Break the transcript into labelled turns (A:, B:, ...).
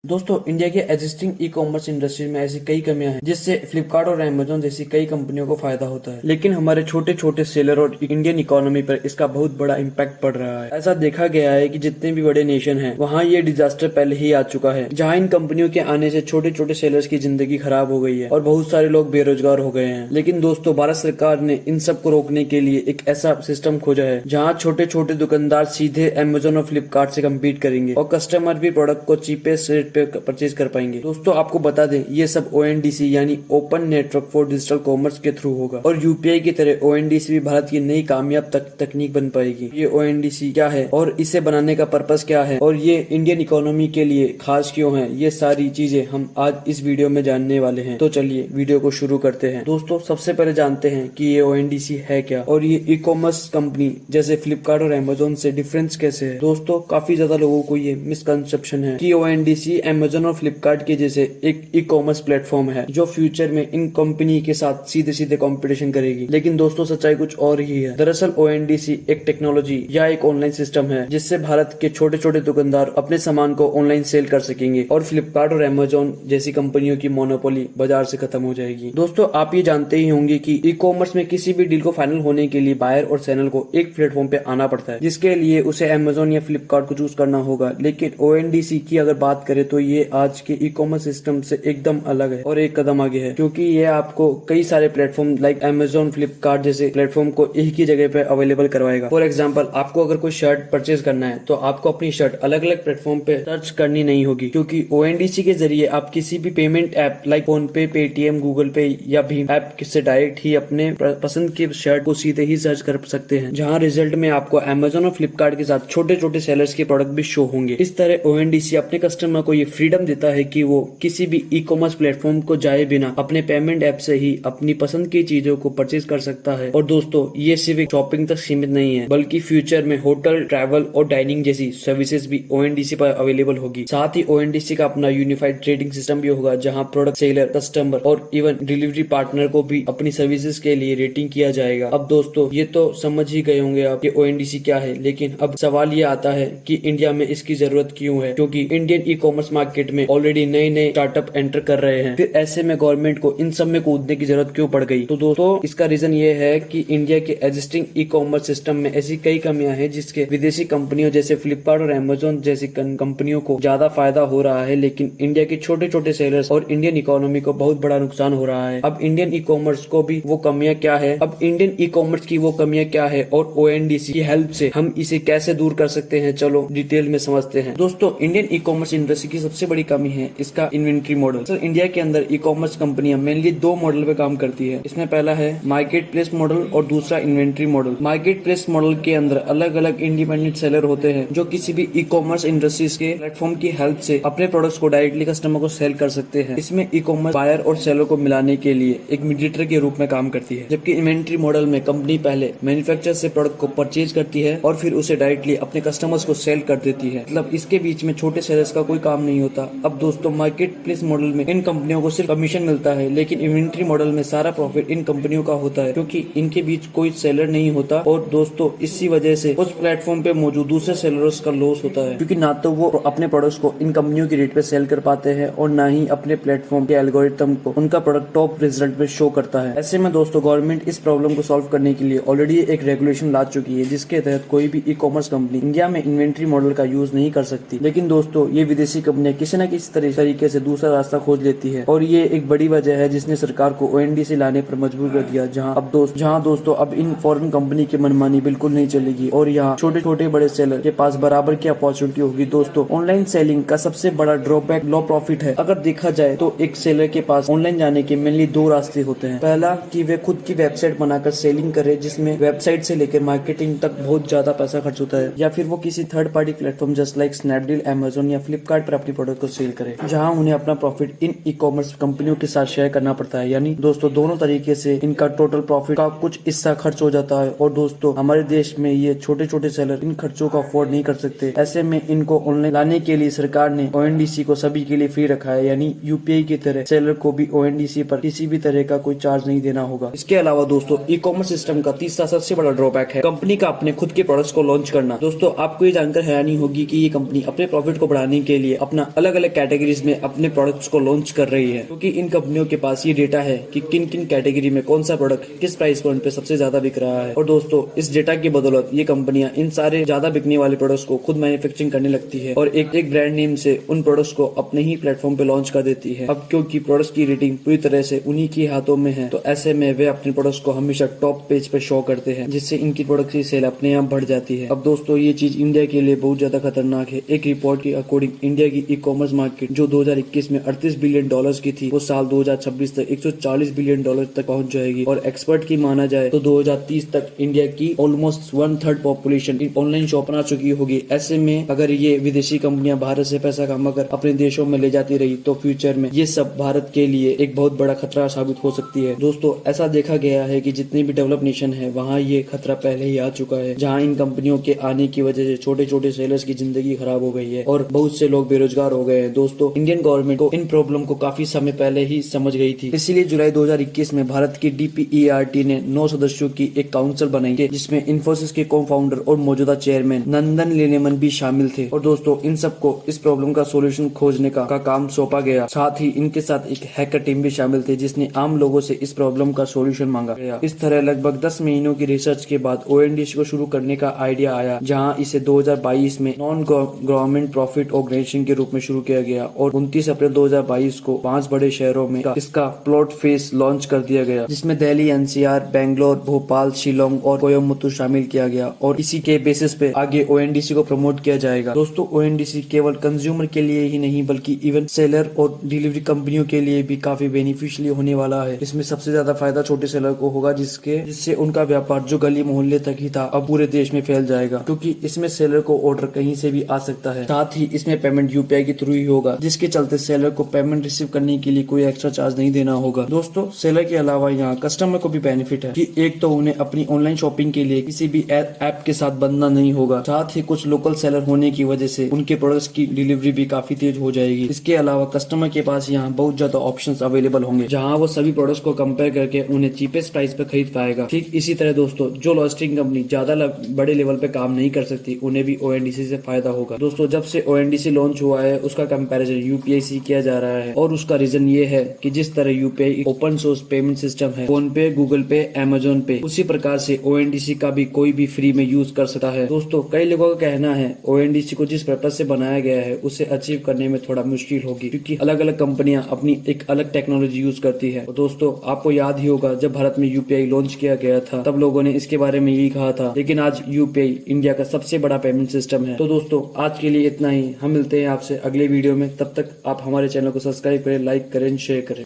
A: दोस्तों, इंडिया के existing e commerce industry में ऐसी कई कमियां हैं जिससे फ्लिपकार्ट और अमेजोन जैसी कई कंपनियों को फायदा होता है, लेकिन हमारे छोटे छोटे सेलर और इंडियन इकोनॉमी पर इसका बहुत बड़ा इम्पैक्ट पड़ रहा है। ऐसा देखा गया है कि जितने भी बड़े नेशन हैं, वहाँ ये डिजास्टर पहले ही आ चुका है, जहाँ इन कंपनियों के आने से छोटे छोटे सेलर्स की जिंदगी खराब हो गई है और बहुत सारे लोग बेरोजगार हो गए हैं। लेकिन दोस्तों, भारत सरकार ने इन सब को रोकने के लिए एक ऐसा सिस्टम खोजा है जहाँ छोटे छोटे दुकानदार सीधे अमेजोन और फ्लिपकार्ट से कम्पीट करेंगे और कस्टमर भी प्रोडक्ट को चीपेस्ट रेट पे परचेज कर पाएंगे। दोस्तों, आपको बता दें, ये सब ONDC यानी open network for digital commerce के थ्रू होगा और UPI की तरह ONDC भी भारत की नई कामयाब तकनीक बन पाएगी। ये ONDC क्या है और इसे बनाने का पर्पस क्या है और ये इंडियन इकोनॉमी के लिए खास क्यों है, ये सारी चीजें हम आज इस वीडियो में जानने वाले हैं। तो चलिए वीडियो को शुरू करते हैं। दोस्तों, सबसे पहले जानते हैं कि ये ONDC है क्या और ये ई कॉमर्स कंपनी जैसे फ्लिपकार्ट और अमेजोन से डिफरेंस कैसे है। दोस्तों, काफी ज्यादा लोगों को ये मिसकंसेप्शन है कि ONDC अमेजोन और फ्लिपकार्ट के जैसे एक ई कॉमर्स प्लेटफॉर्म है जो फ्यूचर में इन कंपनी के साथ सीधे सीधे कंपटीशन करेगी। लेकिन दोस्तों, सच्चाई कुछ और ही है। दरअसल ONDC एक टेक्नोलॉजी या एक ऑनलाइन सिस्टम है जिससे भारत के छोटे छोटे दुकानदार अपने सामान को ऑनलाइन सेल कर सकेंगे और फ्लिपकार्ट और अमेजोन जैसी कंपनियों की मोनोपोली बाजार से खत्म हो जाएगी। दोस्तों, आप ये जानते ही होंगे कि ई कॉमर्स में किसी भी डील को फाइनल होने के लिए बायर और सेलर को एक प्लेटफॉर्म पे आना पड़ता है, जिसके लिए उसे अमेजोन या फ्लिपकार्ट को चूज करना होगा। लेकिन ONDC की अगर बात करें तो ये आज के ई कॉमर्स सिस्टम से एकदम अलग है और एक कदम आगे है, क्योंकि ये आपको कई सारे प्लेटफॉर्म लाइक अमेजोन, फ्लिपकार्ट जैसे प्लेटफॉर्म को एक ही जगह पे अवेलेबल करवाएगा। फॉर एग्जांपल, आपको अगर कोई शर्ट परचेज करना है तो आपको अपनी शर्ट अलग अलग प्लेटफॉर्म पे सर्च करनी नहीं होगी, क्योंकि ONDC के जरिए आप किसी भी पेमेंट ऐप लाइक फोन पे, पेटीएम, गूगल पे या भीम ऐप से डायरेक्ट ही अपने पसंद की शर्ट को सीधे ही सर्च कर सकते हैं, जहाँ रिजल्ट में आपको अमेजोन और फ्लिपकार्ट के साथ छोटे छोटे सेलर्स के प्रोडक्ट भी शो होंगे। इस तरह ONDC अपने कस्टमर को ये फ्रीडम देता है कि वो किसी भी ई कॉमर्स प्लेटफॉर्म को जाए बिना अपने पेमेंट ऐप से ही अपनी पसंद की चीजों को परचेज कर सकता है। और दोस्तों, ये सिर्फ शॉपिंग तक सीमित नहीं है, बल्कि फ्यूचर में होटल, ट्रैवल और डाइनिंग जैसी सर्विसेज भी ONDC पर अवेलेबल होगी। साथ ही ONDC का अपना यूनिफाइड ट्रेडिंग सिस्टम भी होगा, जहाँ प्रोडक्ट सेलर, कस्टमर और इवन डिलीवरी पार्टनर को भी अपनी सर्विसेज के लिए रेटिंग किया जाएगा। अब दोस्तों, ये तो समझ ही गए होंगे आप कि ONDC क्या है, लेकिन अब सवाल ये आता है कि इंडिया में इसकी जरूरत क्यों है, क्योंकि इंडियन ई कॉमर्स मार्केट में ऑलरेडी नए नए स्टार्टअप एंटर कर रहे हैं। फिर ऐसे में गवर्नमेंट को इन सब में कूदने की जरूरत क्यों पड़ गई? तो दोस्तों, इसका रीजन ये है कि इंडिया के एग्जिस्टिंग ई कॉमर्स सिस्टम में ऐसी कई कमियां हैं जिसके विदेशी कंपनियों जैसे फ्लिपकार्ट और अमेजोन जैसी कंपनियों को ज्यादा फायदा हो रहा है, लेकिन इंडिया के छोटे छोटे सेलर्स और इंडियन इकोनॉमी को बहुत बड़ा नुकसान हो रहा है। अब इंडियन ई कॉमर्स को भी वो कमियां क्या है, अब इंडियन ई कॉमर्स की वो कमियां क्या है और ONDC की हेल्प से हम इसे कैसे दूर कर सकते हैं, चलो डिटेल में समझते हैं। दोस्तों, इंडियन ई कॉमर्स इंडस्ट्री की सबसे बड़ी कमी है इसका इन्वेंट्री मॉडल। सर, इंडिया के अंदर ई कॉमर्स कंपनियां मेनली दो मॉडल पे काम करती है। इसमें पहला है मार्केट प्लेस मॉडल और दूसरा inventory model. Market place model के अंदर अलग अलग इंडिपेंडेंट सेलर होते हैं जो किसी भी ई कॉमर्स इंडस्ट्रीज के प्लेटफॉर्म की हेल्प से अपने प्रोडक्ट्स को डायरेक्टली कस्टमर को सेल कर सकते हैं। इसमें ई कॉमर्स बायर और सेलर को मिलाने के लिए एक मीडिएटर के रूप में काम करती है, जबकि इन्वेंट्री मॉडल में कंपनी पहले मैन्युफैक्चरर से प्रोडक्ट को परचेज करती है और फिर उसे डायरेक्टली अपने कस्टमर्स को सेल कर देती है। मतलब इसके बीच में छोटे सेलर्स का कोई काम नहीं होता। अब दोस्तों, मार्केट प्लेस मॉडल में इन कंपनियों को सिर्फ कमीशन मिलता है, लेकिन इन्वेंट्री मॉडल में सारा प्रॉफिट इन कंपनियों का होता है, क्योंकि इनके बीच कोई सेलर नहीं होता। और दोस्तों, इसी वजह से उस प्लेटफॉर्म पे मौजूद दूसरे सेलर्स का लॉस होता है, क्योंकि ना तो वो अपने प्रोडक्ट्स को इन कंपनियों की रेट पे सेल कर पाते हैं और ना ही अपने प्लेटफॉर्म के एल्गोरिथम को उनका प्रोडक्ट टॉप रिजल्ट में शो करता है। ऐसे में दोस्तों, गवर्नमेंट इस प्रॉब्लम को सॉल्व करने के लिए ऑलरेडी एक रेगुलेशन ला चुकी है, जिसके तहत कोई भी ई कॉमर्स कंपनी इंडिया में इन्वेंट्री मॉडल का यूज नहीं कर सकती। लेकिन दोस्तों, ये विदेशी कंपनियां किसी न किसी तरीके से दूसरा रास्ता खोज लेती है और ये एक बड़ी वजह है जिसने सरकार को ONDC लाने पर मजबूर कर दिया, जहाँ दोस्तों अब इन फॉरेन कंपनी की मनमानी बिल्कुल नहीं चलेगी और यहाँ छोटे छोटे बड़े सेलर के पास बराबर की अपॉर्चुनिटी होगी। दोस्तों, ऑनलाइन सेलिंग का सबसे बड़ा ड्रॉबैक लो प्रॉफिट है। अगर देखा जाए तो एक सेलर के पास ऑनलाइन जाने के मेनली दो रास्ते होते हैं। पहला कि वे खुद की वेबसाइट बनाकर सेलिंग करे, जिसमें वेबसाइट से लेकर मार्केटिंग तक बहुत ज्यादा पैसा खर्च होता है, या फिर वो किसी third party platform just like Snapdeal, Amazon या फ्लिपकार्ट पर अपनी प्रोडक्ट को सेल करे, जहाँ उन्हें अपना प्रॉफिट इन ई कॉमर्स कंपनियों के साथ शेयर करना पड़ता है। यानी दोस्तों, दोनों तरीके से इनका टोटल प्रॉफिट का कुछ हिस्सा खर्च हो जाता है और दोस्तों, हमारे देश में ये छोटे छोटे सेलर इन खर्चों को अफोर्ड नहीं कर सकते। ऐसे में इनको ऑनलाइन लाने के लिए सरकार ने ONDC को सभी के लिए फ्री रखा है, यानी UPI की तरह सेलर को भी ONDC पर किसी भी तरह का कोई चार्ज नहीं देना होगा। इसके अलावा दोस्तों, ई कॉमर्स सिस्टम का तीसरा सबसे बड़ा ड्रॉबैक है कंपनी का अपने खुद के प्रोडक्ट्स को लॉन्च करना। दोस्तों, आपको ये जानकर हैरानी होगी कि ये कंपनी अपने प्रॉफिट को बढ़ाने के लिए अपना अपना अलग अलग कैटेगरीज में अपने प्रोडक्ट्स को लॉन्च कर रही है, क्योंकि इन कंपनियों के पास ये डेटा है कि किन किन कैटेगरी में कौन सा प्रोडक्ट किस प्राइस पॉइंट पे सबसे ज्यादा बिक रहा है। और दोस्तों इस डेटा की बदौलत ये कंपनियां इन सारे ज्यादा बिकने वाले प्रोडक्ट्स को खुद मैन्युफैक्चरिंग करने लगती है और एक एक ब्रांड नेम से उन प्रोडक्ट्स को अपने ही प्लेटफॉर्म पे लॉन्च कर देती है। अब क्योंकि प्रोडक्ट्स की रेटिंग पूरी तरह से उन्हीं के हाथों में है, तो ऐसे में वे अपने प्रोडक्ट्स को हमेशा टॉप पेज पे शो करते हैं, जिससे इनकी प्रोडक्ट की सेल अपने आप बढ़ जाती है। अब दोस्तों ये चीज इंडिया के लिए बहुत ज्यादा खतरनाक है। एक रिपोर्ट के अकॉर्डिंग इंडिया की ई कॉमर्स मार्केट जो 2021 में 38 बिलियन डॉलर्स की थी, वो साल 2026 तक 140 बिलियन डॉलर तक पहुंच जाएगी। और एक्सपर्ट की माना जाए तो 2030 तक इंडिया की ऑलमोस्ट 1/3 पॉपुलेशन ऑनलाइन शॉप बना चुकी होगी। ऐसे में अगर ये विदेशी कंपनियां भारत से पैसा कमाकर अपने देशों में ले जाती रही तो फ्यूचर में ये सब भारत के लिए एक बहुत बड़ा खतरा साबित हो सकती है। दोस्तों ऐसा देखा गया है कि जितने भी डेवलप नेशन है वहाँ ये खतरा पहले ही आ चुका है, जहाँ इन कंपनियों के आने की वजह से छोटे छोटे सेलर्स की जिंदगी खराब हो गई है और बहुत से लोग बेरोजगार हो गए हैं। दोस्तों इंडियन गवर्नमेंट को इन प्रॉब्लम को काफी समय पहले ही समझ गई थी, इसीलिए जुलाई 2021 में भारत की DPERT ने 9 सदस्यों की एक काउंसिल बनाई थी, जिसमें इन्फोसिस के को फाउंडर और मौजूदा चेयरमैन नंदन नीलेकनी भी शामिल थे। और दोस्तों इन सबको इस प्रॉब्लम का सोल्यूशन खोजने का काम सौंपा गया। साथ ही इनके साथ एक हैकर टीम भी शामिल थे, जिसने आम लोगों से इस प्रॉब्लम का सोल्यूशन मांगा गया। इस तरह लगभग 10 महीनों की रिसर्च के बाद ONDC को शुरू करने का आइडिया आया, जहां इसे 2022 में नॉन गवर्नमेंट प्रॉफिट ऑर्गेनाइजेशन के रूप में शुरू किया गया और 29 अप्रैल 2022 को 5 बड़े शहरों में इसका प्लॉट फेस लॉन्च कर दिया गया, जिसमें दिल्ली, NCR, बेंगलोर, भोपाल, शिलोंग और कोयम्बटूर शामिल किया गया। और इसी के बेसिस पे आगे ONDC को प्रमोट किया जाएगा। दोस्तों ONDC केवल कंज्यूमर के लिए ही नहीं बल्कि इवन सेलर और डिलीवरी कंपनियों के लिए भी काफी बेनिफिशियली होने वाला है। इसमें सबसे ज्यादा फायदा छोटे सेलर को होगा, जिससे उनका व्यापार जो गली मोहल्ले तक ही था अब पूरे देश में फैल जाएगा, क्योंकि इसमें सेलर को ऑर्डर कहीं से भी आ सकता है। साथ ही इसमें पेमेंट UPI के थ्रू ही होगा, जिसके चलते सेलर को पेमेंट रिसीव करने के लिए कोई एक्स्ट्रा चार्ज नहीं देना होगा। दोस्तों सेलर के अलावा यहाँ कस्टमर को भी बेनिफिट है कि एक तो उन्हें अपनी ऑनलाइन शॉपिंग के लिए किसी भी ऐप के साथ बंधना नहीं होगा, साथ ही कुछ लोकल सेलर होने की वजह से उनके प्रोडक्ट्स की डिलीवरी भी काफी तेज हो जाएगी। इसके अलावा कस्टमर के पास यहाँ बहुत ज्यादा ऑप्शंस अवेलेबल होंगे, जहाँ वो सभी प्रोडक्ट्स को कंपेयर करके उन्हें चीपेस्ट प्राइस पे खरीद पाएगा। ठीक इसी तरह दोस्तों जो लॉजिस्टिक कंपनी ज्यादा बड़े लेवल पे काम नहीं कर सकती, उन्हें भी ONDC से फायदा होगा। दोस्तों जब से ONDC लॉन्च हुआ है उसका कंपैरिजन UPI से किया जा रहा है, और उसका रीजन ये है कि जिस तरह UPI open source payment system है, फोन पे, गूगल पे, अमेजोन पे, उसी प्रकार से ONDC का भी कोई भी फ्री में यूज कर सकता है। दोस्तों कई लोगों का कहना है ONDC को जिस पर्पज से बनाया गया है उसे अचीव करने में थोड़ा मुश्किल होगी, क्योंकि अलग अलग कंपनियां अपनी एक अलग टेक्नोलॉजी यूज करती है। दोस्तों आपको याद ही होगा जब भारत में UPI लॉन्च किया गया था तब लोगों ने इसके बारे में यही कहा था, लेकिन आज UPI इंडिया का सबसे बड़ा पेमेंट सिस्टम है। तो दोस्तों आज के लिए इतना ही, हम मिलते हैं आपसे अगले वीडियो में। तब तक आप हमारे चैनल को सब्सक्राइब करें, लाइक करें, शेयर करें।